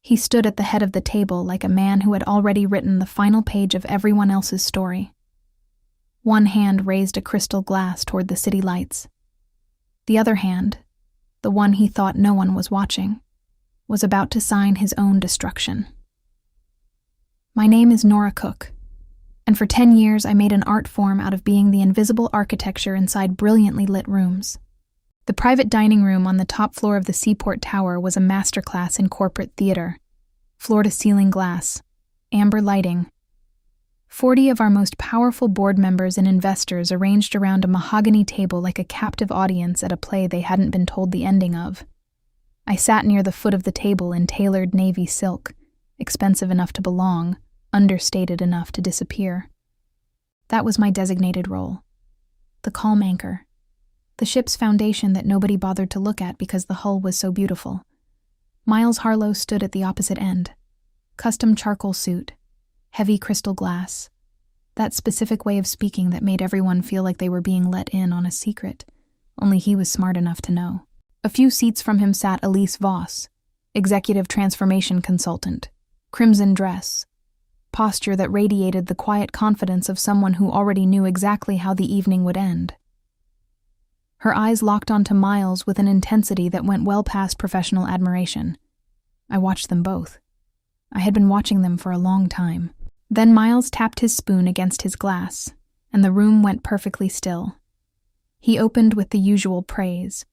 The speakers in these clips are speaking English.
He stood at the head of the table like a man who had already written the final page of everyone else's story. One hand raised a crystal glass toward the city lights. The other hand, the one he thought no one was watching, was about to sign his own destruction. My name is Nora Cook, and for 10 years I made an art form out of being the invisible architecture inside brilliantly lit rooms. The private dining room on the top floor of the Seaport Tower was a masterclass in corporate theater. Floor-to-ceiling glass, amber lighting. 40 of our most powerful board members and investors arranged around a mahogany table like a captive audience at a play they hadn't been told the ending of. I sat near the foot of the table in tailored navy silk, expensive enough to belong, understated enough to disappear. That was my designated role. The calm anchor. The ship's foundation that nobody bothered to look at because the hull was so beautiful. Miles Harlow stood at the opposite end. Custom charcoal suit. Heavy crystal glass. That specific way of speaking that made everyone feel like they were being let in on a secret. Only he was smart enough to know. A few seats from him sat Elise Voss, executive transformation consultant. Crimson dress. Posture that radiated the quiet confidence of someone who already knew exactly how the evening would end. Her eyes locked onto Miles with an intensity that went well past professional admiration. I watched them both. I had been watching them for a long time. Then Miles tapped his spoon against his glass, and the room went perfectly still. He opened with the usual praise.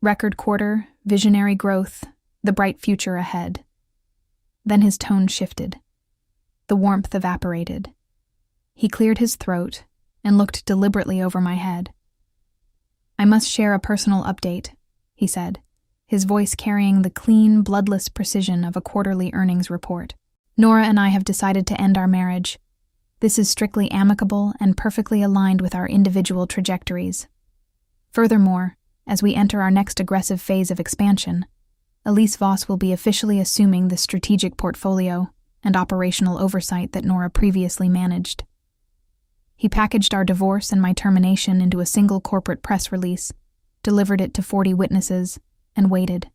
Record quarter, visionary growth, the bright future ahead. Then his tone shifted. The warmth evaporated. He cleared his throat and looked deliberately over my head. "I must share a personal update," he said, his voice carrying the clean, bloodless precision of a quarterly earnings report. "Nora and I have decided to end our marriage. This is strictly amicable and perfectly aligned with our individual trajectories. Furthermore, as we enter our next aggressive phase of expansion, Elise Voss will be officially assuming the strategic portfolio and operational oversight that Nora previously managed." He packaged our divorce and my termination into a single corporate press release, delivered it to 40 witnesses, and waited.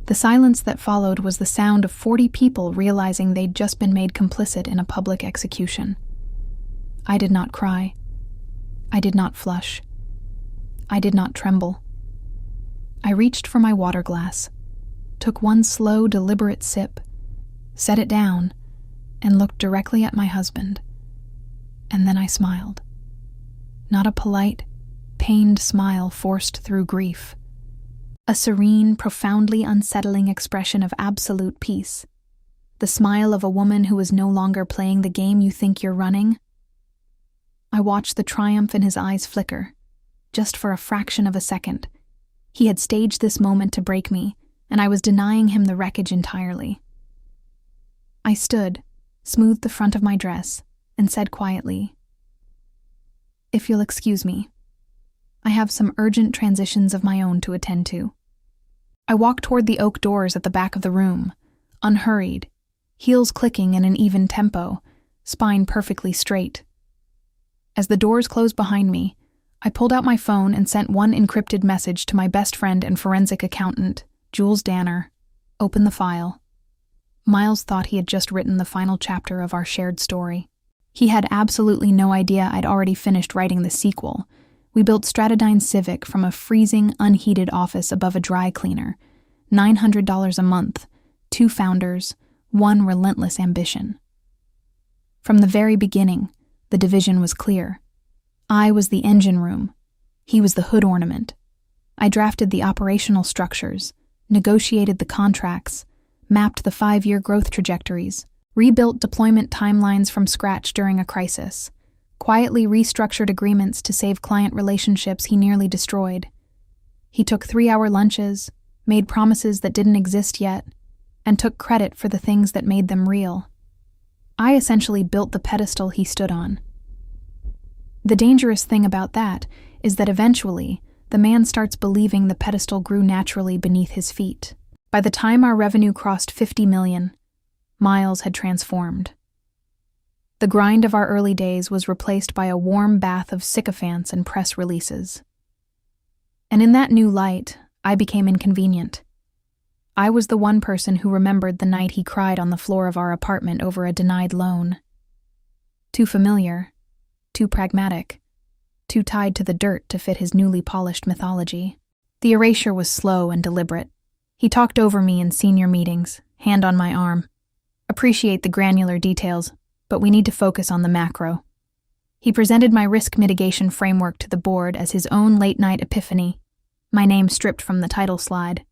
The silence that followed was the sound of 40 people realizing they'd just been made complicit in a public execution. I did not cry. I did not flush. I did not tremble. I reached for my water glass, took one slow, deliberate sip, set it down, and looked directly at my husband. And then I smiled. Not a polite, pained smile forced through grief. A serene, profoundly unsettling expression of absolute peace. The smile of a woman who is no longer playing the game you think you're running. I watched the triumph in his eyes flicker, just for a fraction of a second. He had staged this moment to break me, and I was denying him the wreckage entirely. I stood, smoothed the front of my dress, and said quietly, "If you'll excuse me, I have some urgent transitions of my own to attend to." I walked toward the oak doors at the back of the room, unhurried, heels clicking in an even tempo, spine perfectly straight. As the doors closed behind me, I pulled out my phone and sent one encrypted message to my best friend and forensic accountant, Jules Danner. Open the file. Miles thought he had just written the final chapter of our shared story. He had absolutely no idea I'd already finished writing the sequel. We built Stratodine Civic from a freezing, unheated office above a dry cleaner. $900 a month, 2 founders, 1 relentless ambition. From the very beginning, the division was clear. I was the engine room. He was the hood ornament. I drafted the operational structures, negotiated the contracts, mapped the 5-year growth trajectories, rebuilt deployment timelines from scratch during a crisis, quietly restructured agreements to save client relationships he nearly destroyed. He took 3-hour lunches, made promises that didn't exist yet, and took credit for the things that made them real. I essentially built the pedestal he stood on. The dangerous thing about that is that eventually, the man starts believing the pedestal grew naturally beneath his feet. By the time our revenue crossed 50 million, Miles had transformed. The grind of our early days was replaced by a warm bath of sycophants and press releases. And in that new light, I became inconvenient. I was the one person who remembered the night he cried on the floor of our apartment over a denied loan. Too familiar, too pragmatic, too tied to the dirt to fit his newly polished mythology. The erasure was slow and deliberate. He talked over me in senior meetings, hand on my arm. Appreciate the granular details, but we need to focus on the macro. He presented my risk mitigation framework to the board as his own late-night epiphany, my name stripped from the title slide.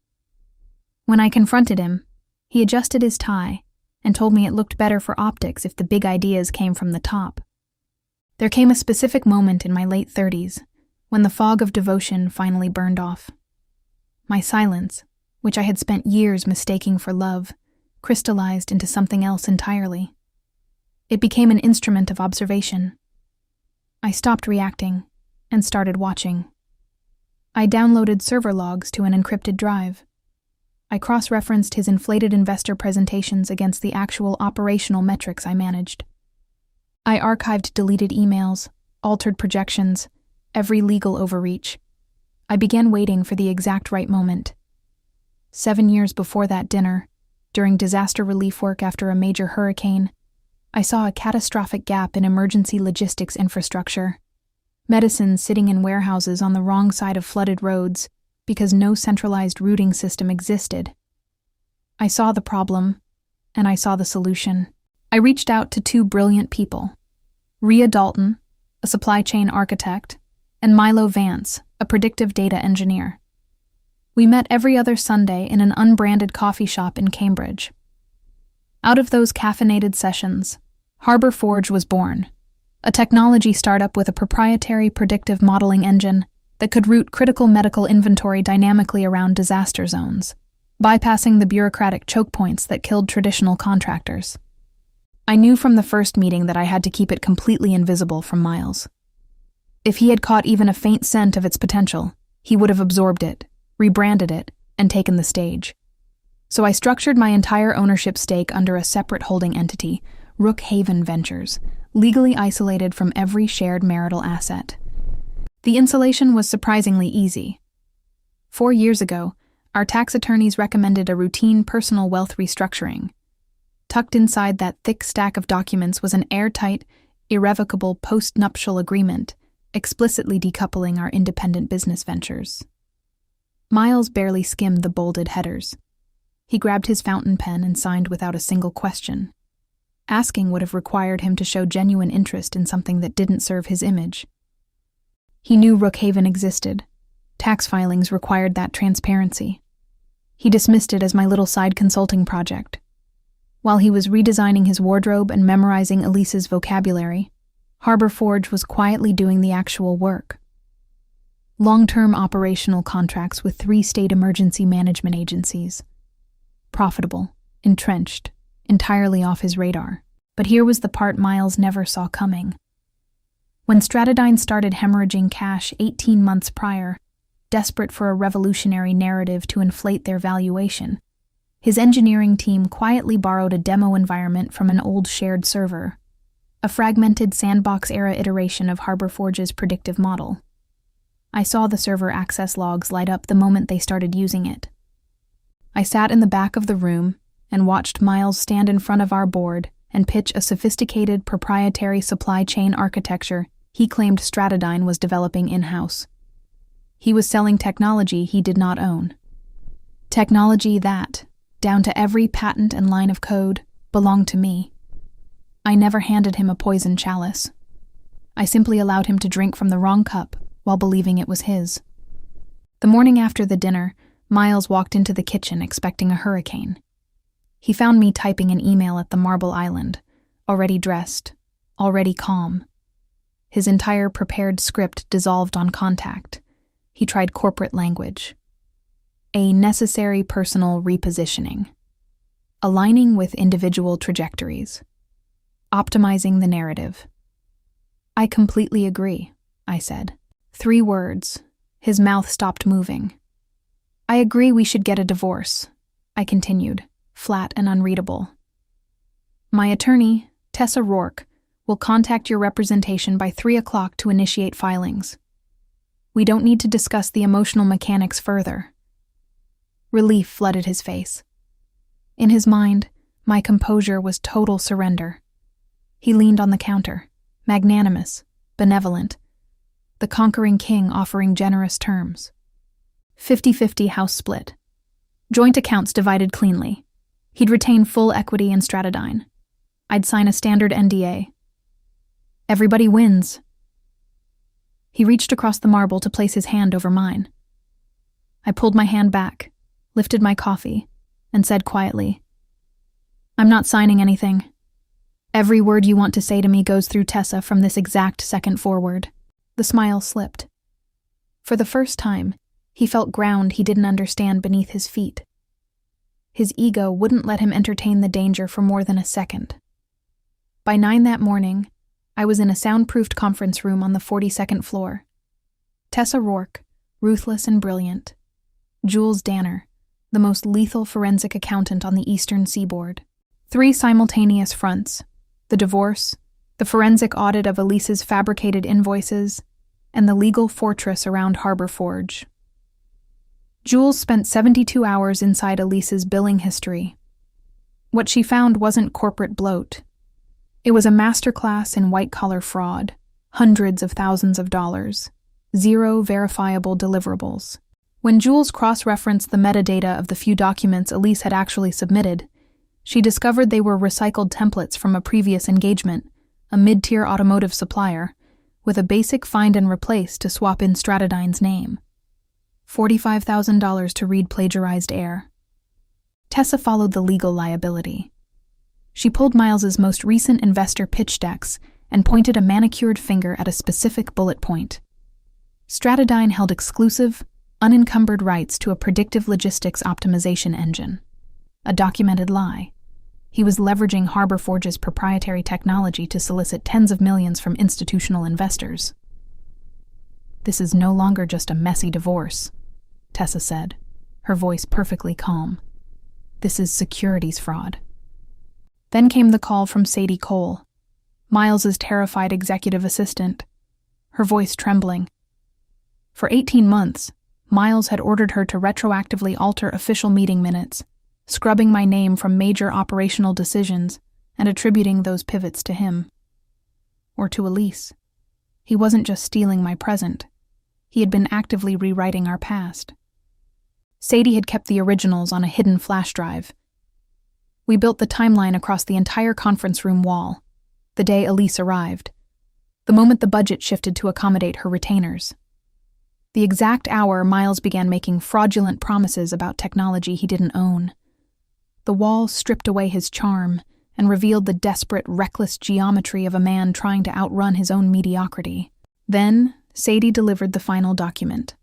When I confronted him, he adjusted his tie and told me it looked better for optics if the big ideas came from the top. There came a specific moment in my late 30s when the fog of devotion finally burned off. My silence, which I had spent years mistaking for love, crystallized into something else entirely. It became an instrument of observation. I stopped reacting and started watching. I downloaded server logs to an encrypted drive. I cross-referenced his inflated investor presentations against the actual operational metrics I managed. I archived deleted emails, altered projections, every legal overreach. I began waiting for the exact right moment. 7 years before that dinner, during disaster relief work after a major hurricane, I saw a catastrophic gap in emergency logistics infrastructure. Medicines sitting in warehouses on the wrong side of flooded roads because no centralized routing system existed. I saw the problem, and I saw the solution. I reached out to 2 brilliant people, Rhea Dalton, a supply chain architect, and Milo Vance, a predictive data engineer. We met every other Sunday in an unbranded coffee shop in Cambridge. Out of those caffeinated sessions, Harbor Forge was born, a technology startup with a proprietary predictive modeling engine that could route critical medical inventory dynamically around disaster zones, bypassing the bureaucratic choke points that killed traditional contractors. I knew from the first meeting that I had to keep it completely invisible from Miles. If he had caught even a faint scent of its potential, he would have absorbed it, rebranded it, and taken the stage. So I structured my entire ownership stake under a separate holding entity, Rook Haven Ventures, legally isolated from every shared marital asset. The insulation was surprisingly easy. 4 years ago, our tax attorneys recommended a routine personal wealth restructuring. Tucked inside that thick stack of documents was an airtight, irrevocable post-nuptial agreement, explicitly decoupling our independent business ventures. Miles barely skimmed the bolded headers. He grabbed his fountain pen and signed without a single question. Asking would have required him to show genuine interest in something that didn't serve his image. He knew Rookhaven existed. Tax filings required that transparency. He dismissed it as my little side consulting project. While he was redesigning his wardrobe and memorizing Elise's vocabulary, Harbor Forge was quietly doing the actual work. Long-term operational contracts with 3 state emergency management agencies. Profitable, entrenched, entirely off his radar. But here was the part Miles never saw coming. When Stratodyne started hemorrhaging cash 18 months prior, desperate for a revolutionary narrative to inflate their valuation, his engineering team quietly borrowed a demo environment from an old shared server, a fragmented sandbox-era iteration of Harbor Forge's predictive model. I saw the server access logs light up the moment they started using it. I sat in the back of the room and watched Miles stand in front of our board and pitch a sophisticated proprietary supply chain architecture he claimed Stratodyne was developing in-house. He was selling technology he did not own. Technology that, down to every patent and line of code, belonged to me. I never handed him a poison chalice. I simply allowed him to drink from the wrong cup while believing it was his. The morning after the dinner, Miles walked into the kitchen expecting a hurricane. He found me typing an email at the Marble Island, already dressed, already calm. His entire prepared script dissolved on contact. He tried corporate language. A necessary personal repositioning. Aligning with individual trajectories. Optimizing the narrative. I completely agree, I said. 3 words. His mouth stopped moving. I agree we should get a divorce, I continued, flat and unreadable. My attorney, Tessa Rourke, will contact your representation by 3 o'clock to initiate filings. We don't need to discuss the emotional mechanics further. Relief flooded his face. In his mind, my composure was total surrender. He leaned on the counter, magnanimous, benevolent, the conquering king offering generous terms. 50-50 house split. Joint accounts divided cleanly. He'd retain full equity in Stratodine. I'd sign a standard NDA. Everybody wins. He reached across the marble to place his hand over mine. I pulled my hand back, lifted my coffee, and said quietly, "I'm not signing anything. Every word you want to say to me goes through Tessa from this exact second forward." The smile slipped. For the first time, he felt ground he didn't understand beneath his feet. His ego wouldn't let him entertain the danger for more than a second. By 9 that morning, I was in a soundproofed conference room on the 42nd floor. Tessa Rourke, ruthless and brilliant. Jules Danner, the most lethal forensic accountant on the eastern seaboard. 3 simultaneous fronts: the divorce, the forensic audit of Elise's fabricated invoices, and the legal fortress around Harbor Forge. Jules spent 72 hours inside Elise's billing history. What she found wasn't corporate bloat. It was a masterclass in white-collar fraud, hundreds of thousands of dollars, 0 verifiable deliverables. When Jules cross-referenced the metadata of the few documents Elise had actually submitted, she discovered they were recycled templates from a previous engagement, a mid-tier automotive supplier, with a basic find and replace to swap in Stratodine's name. $45,000 to read plagiarized air. Tessa followed the legal liability. She pulled Miles's most recent investor pitch decks and pointed a manicured finger at a specific bullet point. Stratodine held exclusive, unencumbered rights to a predictive logistics optimization engine. A documented lie. He was leveraging Harbor Forge's proprietary technology to solicit tens of millions from institutional investors. "This is no longer just a messy divorce," Tessa said, her voice perfectly calm. "This is securities fraud." Then came the call from Sadie Cole, Miles's terrified executive assistant, her voice trembling. For 18 months, Miles had ordered her to retroactively alter official meeting minutes, scrubbing my name from major operational decisions and attributing those pivots to him. Or to Elise. He wasn't just stealing my present. He had been actively rewriting our past. Sadie had kept the originals on a hidden flash drive. We built the timeline across the entire conference room wall, the day Elise arrived, the moment the budget shifted to accommodate her retainers. The exact hour Miles began making fraudulent promises about technology he didn't own. The wall stripped away his charm and revealed the desperate, reckless geometry of a man trying to outrun his own mediocrity. Then, Sadie delivered the final document.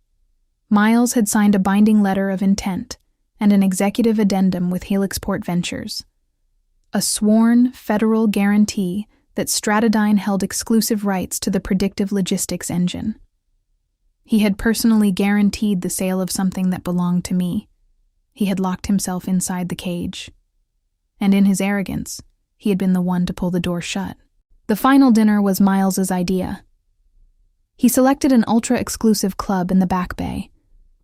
Miles had signed a binding letter of intent and an executive addendum with Helixport Ventures. A sworn federal guarantee that Stratodine held exclusive rights to the predictive logistics engine. He had personally guaranteed the sale of something that belonged to me. He had locked himself inside the cage. And in his arrogance, he had been the one to pull the door shut. The final dinner was Miles's idea. He selected an ultra-exclusive club in the Back Bay.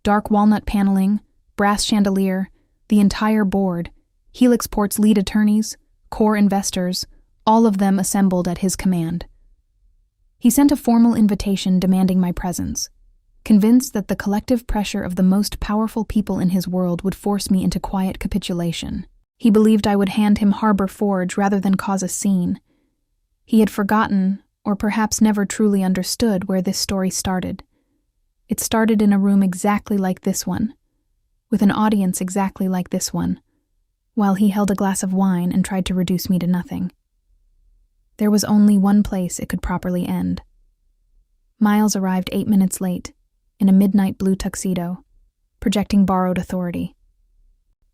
Dark walnut paneling, brass chandelier, the entire board, Helixport's lead attorneys, core investors, all of them assembled at his command. He sent a formal invitation demanding my presence, convinced that the collective pressure of the most powerful people in his world would force me into quiet capitulation. He believed I would hand him Harbor Forge rather than cause a scene. He had forgotten, or perhaps never truly understood, where this story started. It started in a room exactly like this one, with an audience exactly like this one, while he held a glass of wine and tried to reduce me to nothing. There was only one place it could properly end. Miles arrived 8 minutes late, in a midnight blue tuxedo, projecting borrowed authority.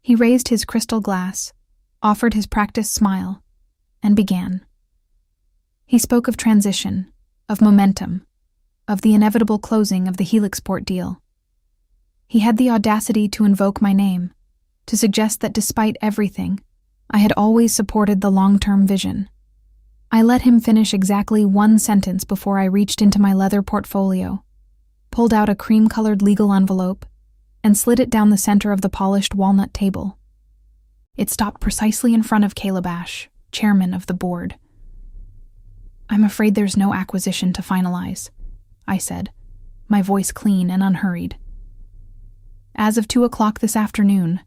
He raised his crystal glass, offered his practiced smile, and began. He spoke of transition, of momentum, of the inevitable closing of the Helixport deal. He had the audacity to invoke my name, to suggest that despite everything, I had always supported the long-term vision. I let him finish exactly one sentence before I reached into my leather portfolio, pulled out a cream-colored legal envelope, and slid it down the center of the polished walnut table. It stopped precisely in front of Calabash, chairman of the board. "I'm afraid there's no acquisition to finalize," I said, my voice clean and unhurried. As of 2:00 this afternoon,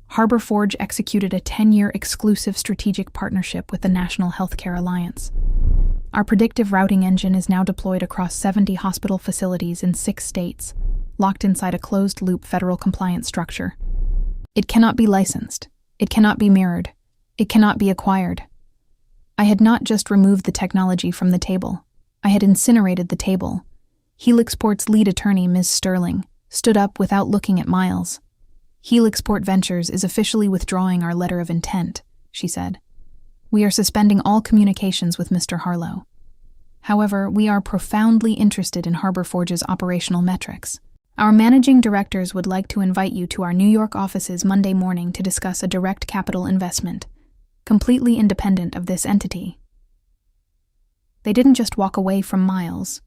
Harbor Forge executed a 10-year exclusive strategic partnership with the National Healthcare Alliance. Our predictive routing engine is now deployed across 70 hospital facilities in 6 states, locked inside a closed-loop federal compliance structure. It cannot be licensed. It cannot be mirrored. It cannot be acquired. I had not just removed the technology from the table. I had incinerated the table. Helixport's lead attorney, Ms. Sterling, stood up without looking at Miles. "Helixport Ventures is officially withdrawing our letter of intent," she said. "We are suspending all communications with Mr. Harlow. However, we are profoundly interested in Harbor Forge's operational metrics. Our managing directors would like to invite you to our New York offices Monday morning to discuss a direct capital investment, completely independent of this entity." They didn't just walk away from Miles.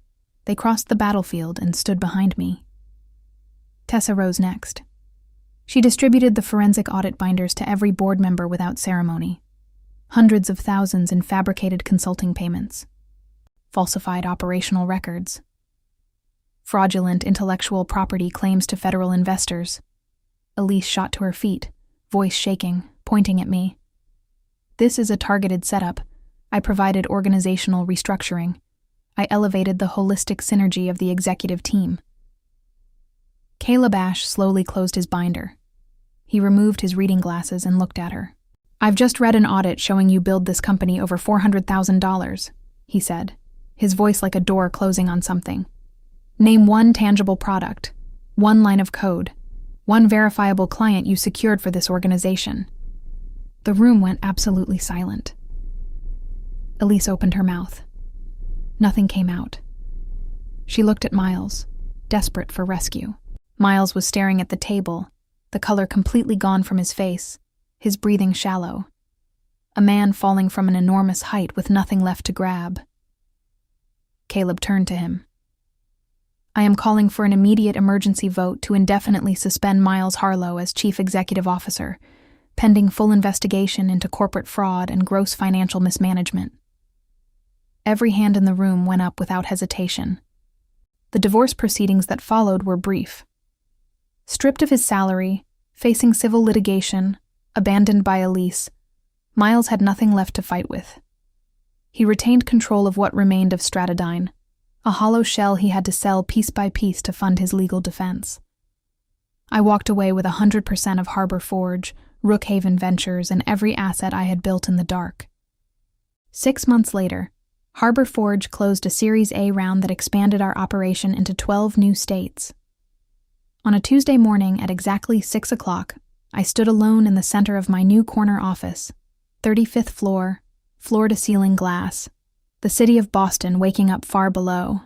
They crossed the battlefield and stood behind me. Tessa rose next. She distributed the forensic audit binders to every board member without ceremony. Hundreds of thousands in fabricated consulting payments. Falsified operational records. Fraudulent intellectual property claims to federal investors. Elise shot to her feet, voice shaking, pointing at me. "This is a targeted setup. I provided organizational restructuring. I elevated the holistic synergy of the executive team." Calabash slowly closed his binder. He removed his reading glasses and looked at her. "I've just read an audit showing you billed this company over $400,000, he said, his voice like a door closing on something. "Name one tangible product, one line of code, one verifiable client you secured for this organization." The room went absolutely silent. Elise opened her mouth. Nothing came out. She looked at Miles, desperate for rescue. Miles was staring at the table, the color completely gone from his face, his breathing shallow. A man falling from an enormous height with nothing left to grab. Caleb turned to him. "I am calling for an immediate emergency vote to indefinitely suspend Miles Harlow as Chief Executive Officer, pending full investigation into corporate fraud and gross financial mismanagement." Every hand in the room went up without hesitation. The divorce proceedings that followed were brief. Stripped of his salary, facing civil litigation, abandoned by Elise, Miles had nothing left to fight with. He retained control of what remained of Stratodine, a hollow shell he had to sell piece by piece to fund his legal defense. I walked away with 100% of Harbor Forge, Rookhaven Ventures, and every asset I had built in the dark. 6 months later, Harbor Forge closed a Series A round that expanded our operation into 12 new states. On a Tuesday morning at exactly 6:00, I stood alone in the center of my new corner office, 35th floor, floor-to-ceiling glass, the city of Boston waking up far below.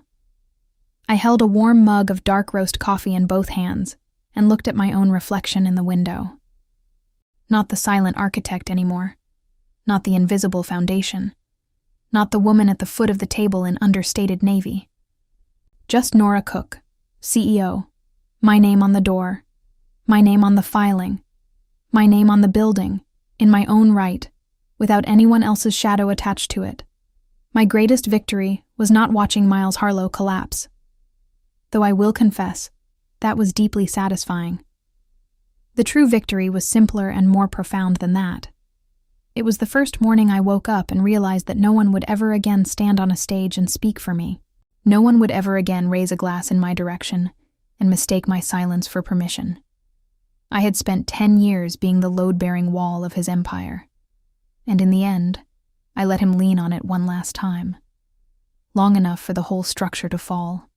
I held a warm mug of dark roast coffee in both hands and looked at my own reflection in the window. Not the silent architect anymore, not the invisible foundation, not the woman at the foot of the table in understated navy. Just Nora Cook, CEO, my name on the door, my name on the filing, my name on the building, in my own right, without anyone else's shadow attached to it. My greatest victory was not watching Miles Harlow collapse. Though I will confess, that was deeply satisfying. The true victory was simpler and more profound than that. It was the first morning I woke up and realized that no one would ever again stand on a stage and speak for me. No one would ever again raise a glass in my direction and mistake my silence for permission. I had spent 10 years being the load-bearing wall of his empire. And in the end, I let him lean on it one last time. Long enough for the whole structure to fall.